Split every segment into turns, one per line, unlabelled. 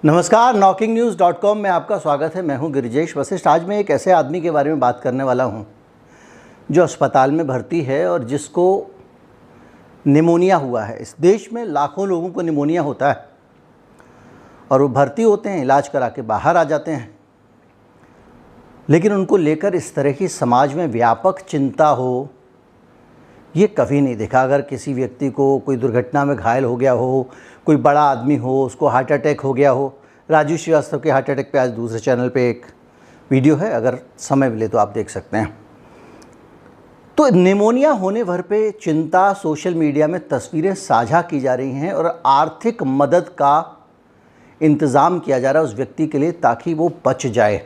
नमस्कार, knocking-news.com में आपका स्वागत है। मैं हूं गिरिजेश वशिष्ठ। आज मैं एक ऐसे आदमी के बारे में बात करने वाला हूं जो अस्पताल में भर्ती है और जिसको निमोनिया हुआ है। इस देश में लाखों लोगों को निमोनिया होता है और वो भर्ती होते हैं, इलाज करा के बाहर आ जाते हैं, लेकिन उनको लेकर इस तरह की समाज में व्यापक चिंता हो, ये कभी नहीं देखा। अगर किसी व्यक्ति को कोई दुर्घटना में घायल हो गया हो, कोई बड़ा आदमी हो, उसको हार्ट अटैक हो गया हो। राजू श्रीवास्तव के हार्ट अटैक पे आज दूसरे चैनल पे एक वीडियो है, अगर समय मिले तो आप देख सकते हैं। तो निमोनिया होने भर पे चिंता, सोशल मीडिया में तस्वीरें साझा की जा रही हैं और आर्थिक मदद का इंतज़ाम किया जा रहा है उस व्यक्ति के लिए ताकि वो बच जाए।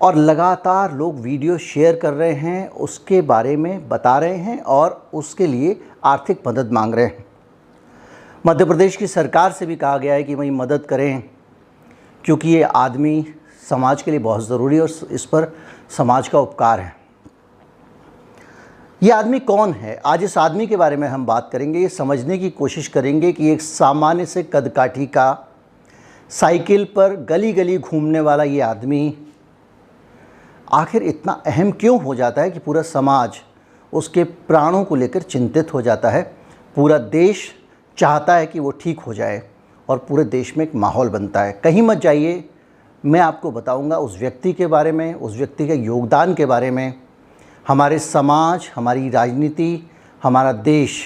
और लगातार लोग वीडियो शेयर कर रहे हैं, उसके बारे में बता रहे हैं और उसके लिए आर्थिक मदद मांग रहे हैं। मध्य प्रदेश की सरकार से भी कहा गया है कि भाई मदद करें, क्योंकि ये आदमी समाज के लिए बहुत ज़रूरी है और इस पर समाज का उपकार है। ये आदमी कौन है? आज इस आदमी के बारे में हम बात करेंगे। ये समझने की कोशिश करेंगे कि एक सामान्य से कदकाठी का साइकिल पर गली गली घूमने वाला ये आदमी आखिर इतना अहम क्यों हो जाता है कि पूरा समाज उसके प्राणों को लेकर चिंतित हो जाता है। पूरा देश चाहता है कि वो ठीक हो जाए और पूरे देश में एक माहौल बनता है। कहीं मत जाइए, मैं आपको बताऊंगा उस व्यक्ति के बारे में, उस व्यक्ति के योगदान के बारे में, हमारे समाज, हमारी राजनीति, हमारा देश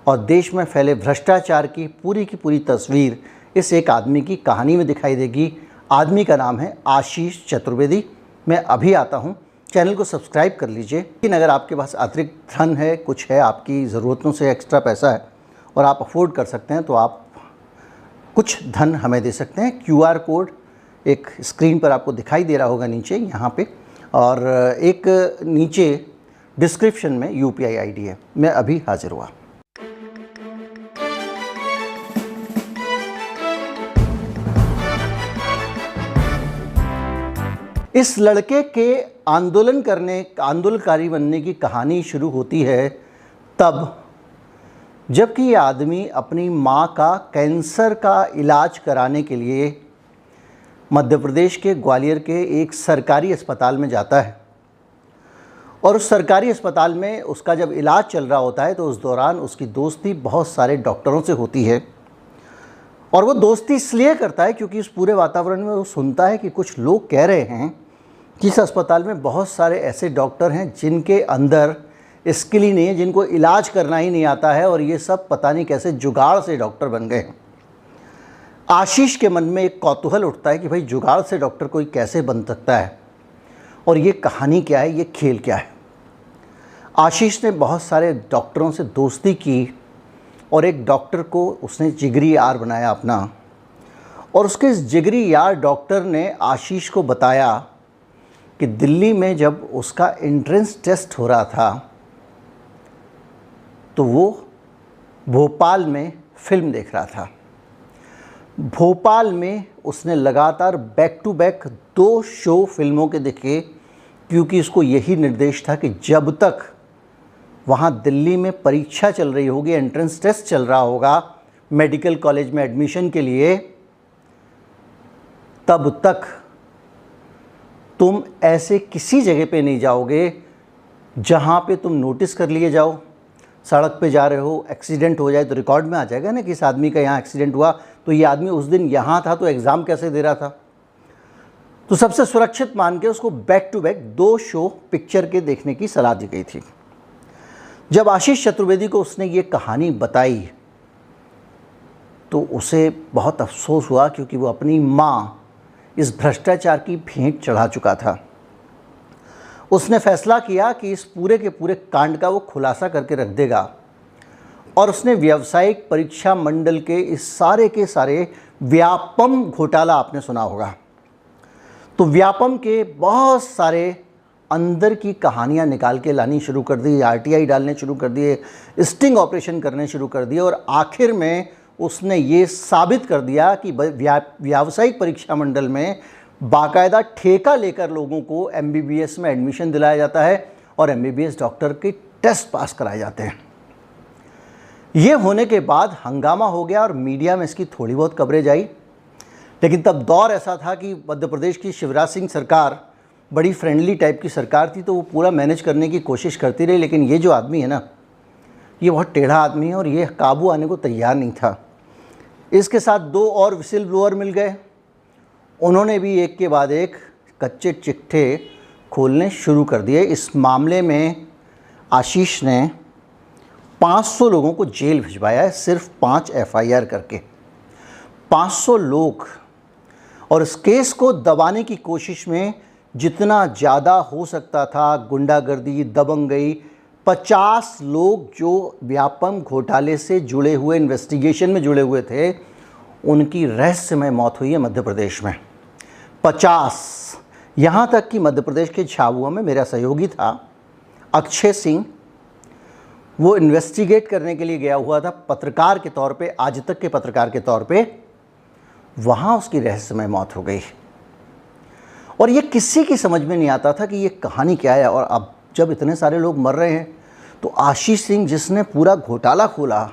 और देश में फैले भ्रष्टाचार की पूरी तस्वीर इस एक आदमी की कहानी में दिखाई देगी। आदमी का नाम है आशीष चतुर्वेदी। मैं अभी आता हूं, चैनल को सब्सक्राइब कर लीजिए। लेकिन अगर आपके पास अतिरिक्त धन है, कुछ है, आपकी ज़रूरतों से एक्स्ट्रा पैसा है और आप अफोर्ड कर सकते हैं, तो आप कुछ धन हमें दे सकते हैं। QR कोड एक स्क्रीन पर आपको दिखाई दे रहा होगा नीचे यहाँ पे, और एक नीचे डिस्क्रिप्शन में UPI ID है। मैं अभी हाजिर हुआ। इस लड़के के आंदोलनकारी बनने की कहानी शुरू होती है तब जबकि ये आदमी अपनी माँ का कैंसर का इलाज कराने के लिए मध्य प्रदेश के ग्वालियर के एक सरकारी अस्पताल में जाता है। और उस सरकारी अस्पताल में उसका जब इलाज चल रहा होता है तो उस दौरान उसकी दोस्ती बहुत सारे डॉक्टरों से होती है। और वो दोस्ती इसलिए करता है क्योंकि इस पूरे वातावरण में वो सुनता है कि कुछ लोग कह रहे हैं कि इस अस्पताल में बहुत सारे ऐसे डॉक्टर हैं जिनके अंदर स्किल ही नहीं है, जिनको इलाज करना ही नहीं आता है, और ये सब पता नहीं कैसे जुगाड़ से डॉक्टर बन गए हैं। आशीष के मन में एक कौतूहल उठता है कि भाई जुगाड़ से डॉक्टर कोई कैसे बन सकता है और ये कहानी क्या है, ये खेल क्या है। आशीष ने बहुत सारे डॉक्टरों से दोस्ती की और एक डॉक्टर को उसने जिगरी यार बनाया अपना, और उसके इस जिगरी यार डॉक्टर ने आशीष को बताया कि दिल्ली में जब उसका एंट्रेंस टेस्ट हो रहा था तो वो भोपाल में फिल्म देख रहा था। भोपाल में उसने लगातार बैक टू बैक 2 शो फिल्मों के देखे, क्योंकि उसको यही निर्देश था कि जब तक वहाँ दिल्ली में परीक्षा चल रही होगी, एंट्रेंस टेस्ट चल रहा होगा मेडिकल कॉलेज में एडमिशन के लिए, तब तक तुम ऐसे किसी जगह पे नहीं जाओगे जहाँ पे तुम नोटिस कर लिए जाओ। सड़क पे जा रहे हो, एक्सीडेंट हो जाए तो रिकॉर्ड में आ जाएगा ना कि इस आदमी का यहाँ एक्सीडेंट हुआ, तो ये आदमी उस दिन यहाँ था तो एग्ज़ाम कैसे दे रहा था। तो सबसे सुरक्षित मान के उसको back to back 2 show picture के देखने की सलाह दी गई थी। जब आशीष चतुर्वेदी को उसने ये कहानी बताई तो उसे बहुत अफसोस हुआ, क्योंकि वो अपनी माँ इस भ्रष्टाचार की भेंट चढ़ा चुका था। उसने फैसला किया कि इस पूरे के पूरे कांड का वो खुलासा करके रख देगा, और उसने व्यावसायिक परीक्षा मंडल के इस सारे के सारे व्यापम घोटाला आपने सुना होगा, तो व्यापम के बहुत सारे अंदर की कहानियां निकाल के लानी शुरू कर दी, RTI डालने शुरू कर दिए, स्टिंग ऑपरेशन करने शुरू कर दिए, और आखिर में उसने ये साबित कर दिया कि व्यावसायिक परीक्षा मंडल में बाकायदा ठेका लेकर लोगों को MBBS में एडमिशन दिलाया जाता है और MBBS डॉक्टर के टेस्ट पास कराए जाते हैं। ये होने के बाद हंगामा हो गया और मीडिया में इसकी थोड़ी बहुत कवरेज आई, लेकिन तब दौर ऐसा था कि मध्य प्रदेश की शिवराज सिंह सरकार बड़ी फ्रेंडली टाइप की सरकार थी, तो वो पूरा मैनेज करने की कोशिश करती रही। लेकिन ये जो आदमी है ना, ये बहुत टेढ़ा आदमी है और ये काबू आने को तैयार नहीं था। इसके साथ 2 और विसिल ब्लोअर मिल गए, उन्होंने भी एक के बाद एक कच्चे चिट्ठे खोलने शुरू कर दिए। इस मामले में आशीष ने 500 लोगों को जेल भिजवाया है, सिर्फ 5 FIR करके। 500 लोग, और इस केस को दबाने की कोशिश में जितना ज़्यादा हो सकता था, गुंडागर्दी, दबंगई, 50 लोग जो व्यापम घोटाले से जुड़े हुए, इन्वेस्टिगेशन में जुड़े हुए थे, उनकी रहस्यमय मौत हुई है मध्य प्रदेश में। 50। यहाँ तक कि मध्य प्रदेश के झाबुआ में मेरा सहयोगी था अक्षय सिंह, वो इन्वेस्टिगेट करने के लिए गया हुआ था पत्रकार के तौर पे, आज तक के पत्रकार के तौर पे, वहाँ उसकी रहस्यमय मौत हो गई। और ये किसी की समझ में नहीं आता था कि ये कहानी क्या है। और अब जब इतने सारे लोग मर रहे हैं तो आशीष सिंह, जिसने पूरा घोटाला खोला,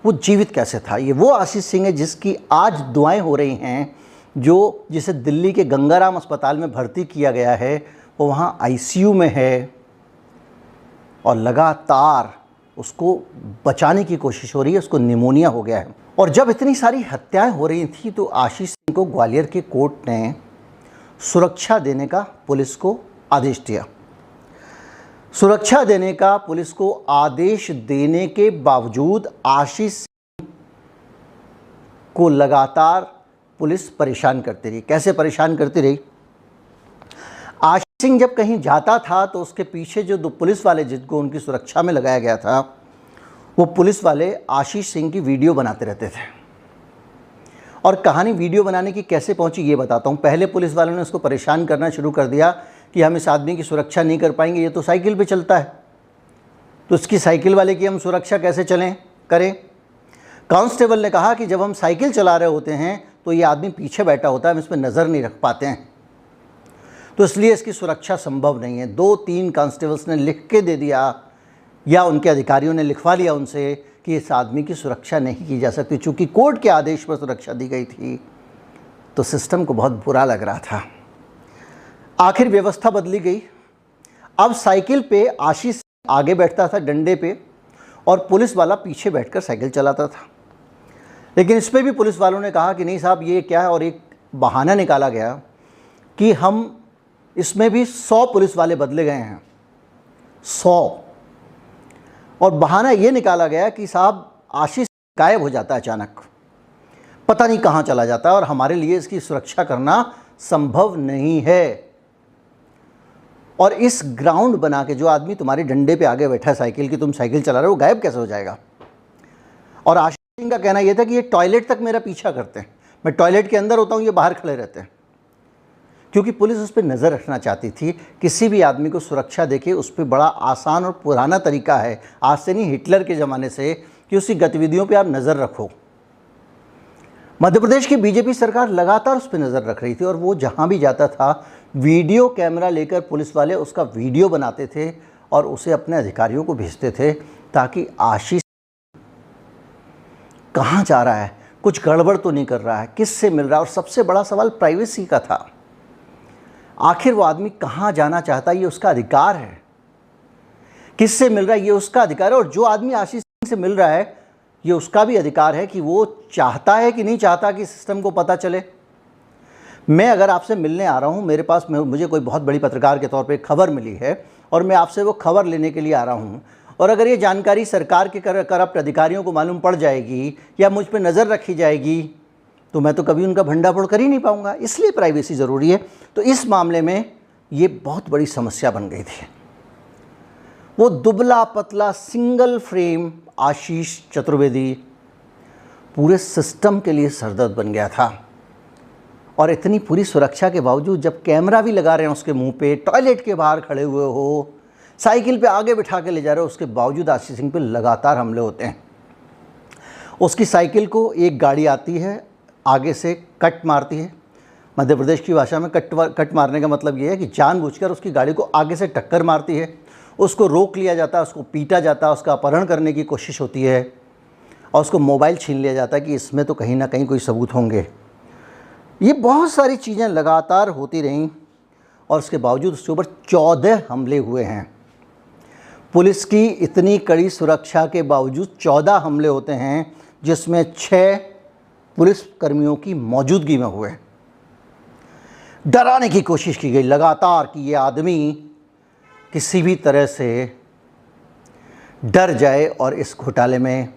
वो जीवित कैसे था? ये वो आशीष सिंह है जिसकी आज दुआएं हो रही हैं, जिसे दिल्ली के गंगाराम अस्पताल में भर्ती किया गया है, वो वहाँ ICU में है और लगातार उसको बचाने की कोशिश हो रही है। उसको निमोनिया हो गया है। और जब इतनी सारी हत्याएं हो रही थी तो आशीष सिंह को ग्वालियर के कोर्ट ने सुरक्षा देने का पुलिस को आदेश दिया। सुरक्षा देने का पुलिस को आदेश देने के बावजूद आशीष सिंह को लगातार पुलिस परेशान करती रही। कैसे परेशान करती रही? आशीष सिंह जब कहीं जाता था तो उसके पीछे जो 2 पुलिस वाले जिनको उनकी सुरक्षा में लगाया गया था, वो पुलिस वाले आशीष सिंह की वीडियो बनाते रहते थे। और कहानी वीडियो बनाने की कैसे पहुंची ये बताता हूं। पहले पुलिस वालों ने उसको परेशान करना शुरू कर दिया कि हम इस आदमी की सुरक्षा नहीं कर पाएंगे, ये तो साइकिल पे चलता है, तो उसकी साइकिल वाले की हम सुरक्षा कैसे करें। कांस्टेबल ने कहा कि जब हम साइकिल चला रहे होते हैं तो ये आदमी पीछे बैठा होता है, हम इस पर नज़र नहीं रख पाते हैं, तो इसलिए इसकी सुरक्षा संभव नहीं है। 2-3 कांस्टेबल्स ने लिख के दे दिया, या उनके अधिकारियों ने लिखवा लिया उनसे कि इस आदमी की सुरक्षा नहीं की जा सकती। चूँकि कोर्ट के आदेश पर सुरक्षा दी गई थी, तो सिस्टम को बहुत बुरा लग रहा था। आखिर व्यवस्था बदली गई। अब साइकिल पे आशीष आगे बैठता था डंडे पे, और पुलिस वाला पीछे बैठकर साइकिल चलाता था। लेकिन इस पर भी पुलिस वालों ने कहा कि नहीं साहब, ये क्या है, और एक बहाना निकाला गया कि हम इसमें भी 100 पुलिस वाले बदले गए हैं, 100। और बहाना ये निकाला गया कि साहब आशीष गायब हो जाता है अचानक, पता नहीं कहाँ चला जाता है, और हमारे लिए इसकी सुरक्षा करना संभव नहीं है। और इस ग्राउंड बना के जो आदमी तुम्हारे डंडे पे आगे बैठा है साइकिल की, तुम साइकिल चला रहे हो, गायब कैसे हो जाएगा? और आशीष सिंह का कहना यह था कि ये टॉयलेट तक मेरा पीछा करते हैं, मैं टॉयलेट के अंदर होता हूँ, ये बाहर खड़े रहते हैं। क्योंकि पुलिस उस पर नज़र रखना चाहती थी। किसी भी आदमी को सुरक्षा देके उस पर बड़ा आसान और पुराना तरीका है, आज से नहीं, हिटलर के ज़माने से, कि उसकी गतिविधियों पे आप नज़र रखो। मध्य प्रदेश की बीजेपी सरकार लगातार उस पर नज़र रख रही थी, और वो जहाँ भी जाता था वीडियो कैमरा लेकर पुलिस वाले उसका वीडियो बनाते थे और उसे अपने अधिकारियों को भेजते थे, ताकि आशीष कहाँ जा रहा है, कुछ गड़बड़ तो नहीं कर रहा है, किससे मिल रहा है। और सबसे बड़ा सवाल प्राइवेसी का था। आखिर वो आदमी कहाँ जाना चाहता है, ये उसका अधिकार है। किससे मिल रहा है, ये उसका अधिकार है। और जो आदमी आशीष सिंह से मिल रहा है, ये उसका भी अधिकार है कि वो चाहता है कि नहीं चाहता कि सिस्टम को पता चले। मैं अगर आपसे मिलने आ रहा हूँ, मेरे पास मुझे कोई बहुत बड़ी पत्रकार के तौर पे खबर मिली है, और मैं आपसे वो खबर लेने के लिए आ रहा हूँ, और अगर ये जानकारी सरकार के करप्ट अधिकारियों को मालूम पड़ जाएगी या मुझ पर नज़र रखी जाएगी, तो मैं तो कभी उनका भंडाफोड़ कर ही नहीं पाऊंगा। इसलिए प्राइवेसी ज़रूरी है। तो इस मामले में ये बहुत बड़ी समस्या बन गई थी। वो दुबला पतला सिंगल फ्रेम आशीष चतुर्वेदी पूरे सिस्टम के लिए सरदर्द बन गया था। और इतनी पूरी सुरक्षा के बावजूद, जब कैमरा भी लगा रहे हैं उसके मुंह पे, टॉयलेट के बाहर खड़े हुए हो, साइकिल पे आगे बिठा के ले जा रहे हो, उसके बावजूद आशीष सिंह पे लगातार हमले होते हैं। उसकी साइकिल को एक गाड़ी आती है, आगे से कट मारती है। मध्य प्रदेश की भाषा में कट मारने का मतलब ये है कि जानबूझकर उसकी गाड़ी को आगे से टक्कर मारती है, उसको रोक लिया जाता है, उसको पीटा जाता है, उसका अपहरण करने की कोशिश होती है। और उसको मोबाइल छीन लिया जाता है कि इसमें तो कहीं ना कहीं कोई सबूत होंगे। ये बहुत सारी चीज़ें लगातार होती रहीं और उसके बावजूद उसके ऊपर 14 हमले हुए हैं। पुलिस की इतनी कड़ी सुरक्षा के बावजूद 14 हमले होते हैं, जिसमें 6 पुलिस कर्मियों की मौजूदगी में हुए। डराने की कोशिश की गई लगातार कि ये आदमी किसी भी तरह से डर जाए और इस घोटाले में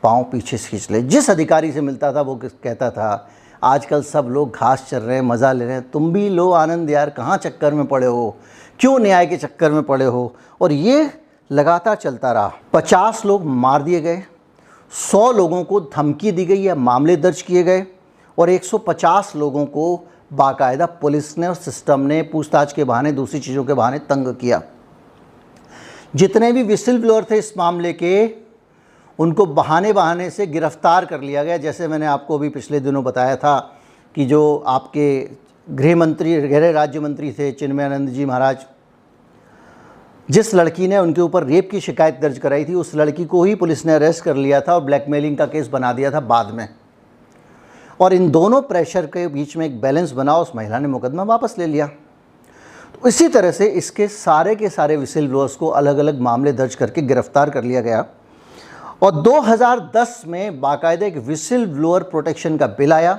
पाँव पीछे से खींच ले। जिस अधिकारी से मिलता था वो कहता था आजकल सब लोग घास चर रहे हैं, मज़ा ले रहे हैं, तुम भी लो आनंद यार, कहाँ चक्कर में पड़े हो, क्यों न्याय के चक्कर में पड़े हो। और ये लगातार चलता रहा। 50 लोग मार दिए गए, 100 लोगों को धमकी दी गई या मामले दर्ज किए गए और 150 लोगों को बाकायदा पुलिस ने और सिस्टम ने पूछताछ के बहाने, दूसरी चीज़ों के बहाने तंग किया। जितने भी विसिल ब्लोअर थे इस मामले के, उनको बहाने से गिरफ्तार कर लिया गया। जैसे मैंने आपको अभी पिछले दिनों बताया था कि जो आपके गृह राज्य मंत्री थे चिन्मयानंद जी महाराज, जिस लड़की ने उनके ऊपर रेप की शिकायत दर्ज कराई थी, उस लड़की को ही पुलिस ने अरेस्ट कर लिया था और ब्लैकमेलिंग का केस बना दिया था बाद में। और इन दोनों प्रेशर के बीच में एक बैलेंस बना, उस महिला ने मुकदमा वापस ले लिया। तो इसी तरह से इसके सारे के सारे विसिल ब्लोअर्स को अलग अलग मामले दर्ज करके गिरफ्तार कर लिया गया। और 2010 में बाकायदा एक विसिल ब्लोअर प्रोटेक्शन का बिल आया,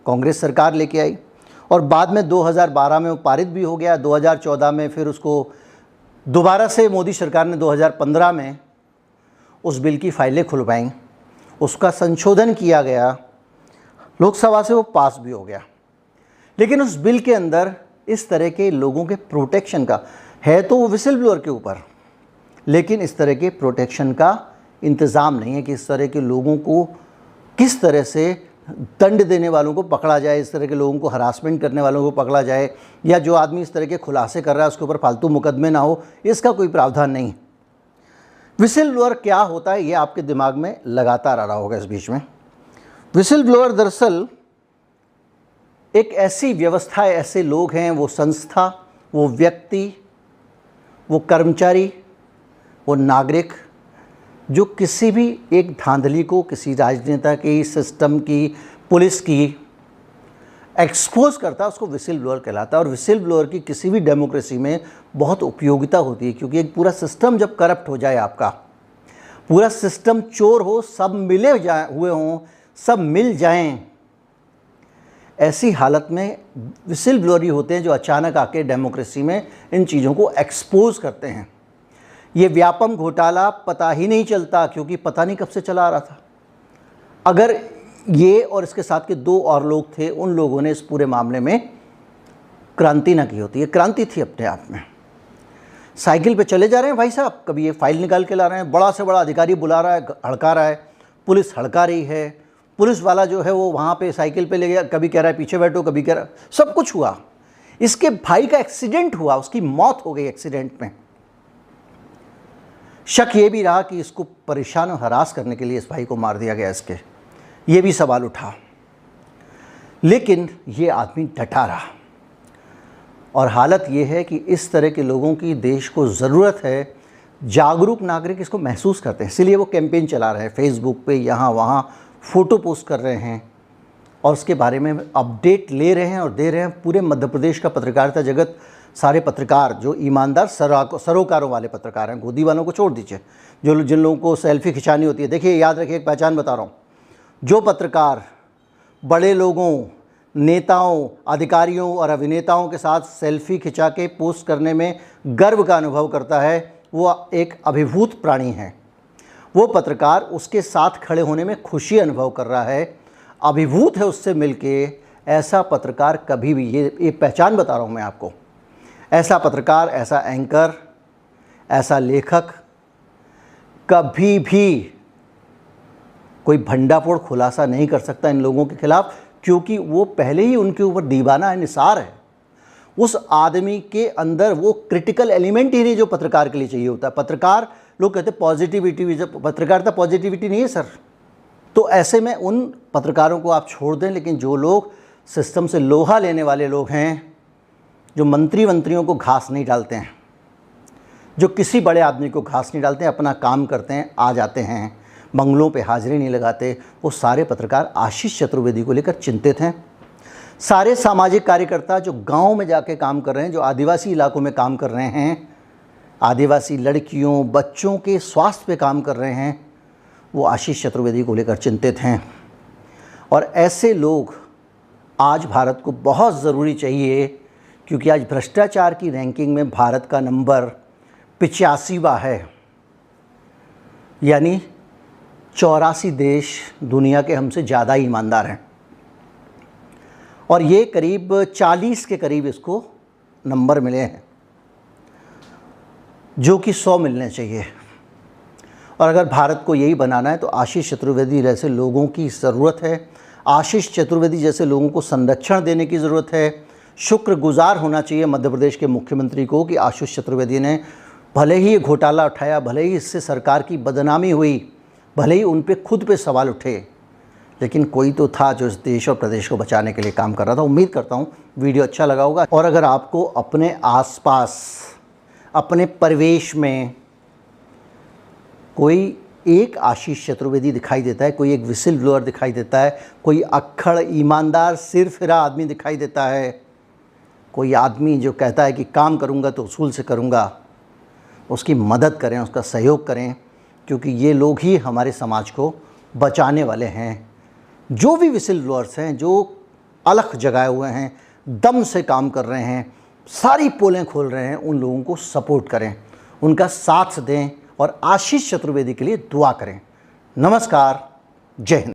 कांग्रेस सरकार लेके आई और बाद में 2012 में वो पारित भी हो गया। 2014 में फिर उसको दोबारा से मोदी सरकार ने 2015 में उस बिल की फाइलें खुलवाईं, उसका संशोधन किया गया, लोकसभा से वो पास भी हो गया। लेकिन उस बिल के अंदर इस तरह के लोगों के प्रोटेक्शन का है, तो वो विसिल ब्लोअर के ऊपर, लेकिन इस तरह के प्रोटेक्शन का इंतज़ाम नहीं है कि इस तरह के लोगों को किस तरह से दंड देने वालों को पकड़ा जाए, इस तरह के लोगों को हरासमेंट करने वालों को पकड़ा जाए, या जो आदमी इस तरह के खुलासे कर रहा है उसके ऊपर फालतू मुकदमे ना हो, इसका कोई प्रावधान नहीं। विसिल ब्लोअर क्या होता है ये आपके दिमाग में लगातार आ रहा होगा इस बीच में। विसिल ब्लोअर दरअसल एक ऐसी व्यवस्था है, ऐसे लोग हैं, वो संस्था, वो व्यक्ति, वो कर्मचारी, वो नागरिक जो किसी भी एक धांधली को, किसी राजनेता की, सिस्टम की, पुलिस की एक्सपोज करता है, उसको विसिल ब्लोअर कहलाता है। और विसिल ब्लोअर की किसी भी डेमोक्रेसी में बहुत उपयोगिता होती है, क्योंकि एक पूरा सिस्टम जब करप्ट हो जाए, आपका पूरा सिस्टम चोर हो, सब मिले हुए हों, सब मिल जाएं, ऐसी हालत में विसिल ब्लोअर ही होते हैं जो अचानक आके डेमोक्रेसी में इन चीज़ों को एक्सपोज करते हैं। ये व्यापम घोटाला पता ही नहीं चलता, क्योंकि पता नहीं कब से चला आ रहा था। अगर ये और इसके साथ के 2 और लोग थे, उन लोगों ने इस पूरे मामले में क्रांति ना की होती। ये क्रांति थी अपने आप में। साइकिल पे चले जा रहे हैं भाई साहब, कभी ये फाइल निकाल के ला रहे हैं, बड़ा से बड़ा अधिकारी बुला रहा है, हड़का रहा है, पुलिस हड़का रही है, पुलिस वाला जो है वो वहाँ पे साइकिल पे ले गया, कभी कह रहा है पीछे बैठो, कभी कह रहा है, सब कुछ हुआ। इसके भाई का एक्सीडेंट हुआ, उसकी मौत हो गई एक्सीडेंट में। शक ये भी रहा कि इसको परेशान और हरास करने के लिए इस भाई को मार दिया गया, इसके ये भी सवाल उठा। लेकिन ये आदमी डटा रहा। और हालत ये है कि इस तरह के लोगों की देश को ज़रूरत है। जागरूक नागरिक इसको महसूस करते हैं, इसीलिए वो कैंपेन चला रहे हैं, फेसबुक पे यहाँ वहाँ फ़ोटो पोस्ट कर रहे हैं और उसके बारे में अपडेट ले रहे हैं और दे रहे हैं। पूरे मध्य प्रदेश का पत्रकारिता जगत, सारे पत्रकार जो ईमानदार सरोकारों वाले पत्रकार हैं, गोदी वालों को छोड़ दीजिए, जो जिन लोगों को सेल्फी खिंचानी होती है। देखिए, याद रखिए, एक पहचान बता रहा हूँ, जो पत्रकार बड़े लोगों, नेताओं, अधिकारियों और अभिनेताओं के साथ सेल्फी खिंचा के पोस्ट करने में गर्व का अनुभव करता है, वो एक अभिभूत प्राणी है। वो पत्रकार उसके साथ खड़े होने में खुशी अनुभव कर रहा है, अभिभूत है उससे मिलके। ऐसा पत्रकार कभी भी, ये पहचान बता रहा हूँ मैं आपको, ऐसा पत्रकार, ऐसा एंकर, ऐसा लेखक कभी भी कोई भंडाफोड़ खुलासा नहीं कर सकता इन लोगों के खिलाफ, क्योंकि वो पहले ही उनके ऊपर दीवाना है, निसार है। उस आदमी के अंदर वो क्रिटिकल एलिमेंट ही नहीं जो पत्रकार के लिए चाहिए होता है। पत्रकार, लोग कहते हैं पॉजिटिविटी, पत्रकारिता पॉजिटिविटी नहीं है सर। तो ऐसे में उन पत्रकारों को आप छोड़ दें, लेकिन जो लोग सिस्टम से लोहा लेने वाले लोग हैं, जो मंत्रियों को घास नहीं डालते हैं, जो किसी बड़े आदमी को घास नहीं डालते हैं, अपना काम करते हैं, आ जाते हैं, बंगलों पे हाजिरी नहीं लगाते, वो सारे पत्रकार आशीष चतुर्वेदी को लेकर चिंतित हैं। सारे सामाजिक कार्यकर्ता जो गांव में जाके काम कर रहे हैं, जो आदिवासी इलाकों में काम कर रहे हैं, आदिवासी लड़कियों बच्चों के स्वास्थ्य पे काम कर रहे हैं, वो आशीष चतुर्वेदी को लेकर चिंतित हैं। और ऐसे लोग आज भारत को बहुत ज़रूरी चाहिए, क्योंकि आज भ्रष्टाचार की रैंकिंग में भारत का नंबर 85वां है, यानी 84 देश दुनिया के हमसे ज़्यादा ईमानदार हैं, और ये करीब 40 के करीब इसको नंबर मिले हैं, जो कि 100 मिलने चाहिए। और अगर भारत को यही बनाना है तो आशीष चतुर्वेदी जैसे लोगों की ज़रूरत है, आशीष चतुर्वेदी जैसे लोगों को संरक्षण देने की ज़रूरत है। शुक्रगुजार होना चाहिए मध्य प्रदेश के मुख्यमंत्री को कि आशीष चतुर्वेदी ने भले ही ये घोटाला उठाया, भले ही इससे सरकार की बदनामी हुई, भले ही उन पे खुद पे सवाल उठे, लेकिन कोई तो था जो इस देश और प्रदेश को बचाने के लिए काम कर रहा था। उम्मीद करता हूँ वीडियो अच्छा लगा होगा। और अगर आपको अपने आसपास, अपने परिवेश में कोई एक आशीष चतुर्वेदी दिखाई देता है, कोई एक विसिल ब्लोअर दिखाई देता है, कोई अक्खड़ ईमानदार सिरफिरा आदमी दिखाई देता है, कोई आदमी जो कहता है कि काम करूँगा तो उसूल से करूँगा, उसकी मदद करें, उसका सहयोग करें, क्योंकि ये लोग ही हमारे समाज को बचाने वाले हैं। जो भी विसिल ब्लोअर्स हैं, जो अलख जगाए हुए हैं, दम से काम कर रहे हैं, सारी पोलें खोल रहे हैं, उन लोगों को सपोर्ट करें, उनका साथ दें और आशीष चतुर्वेदी के लिए दुआ करें। नमस्कार, जय हिंद।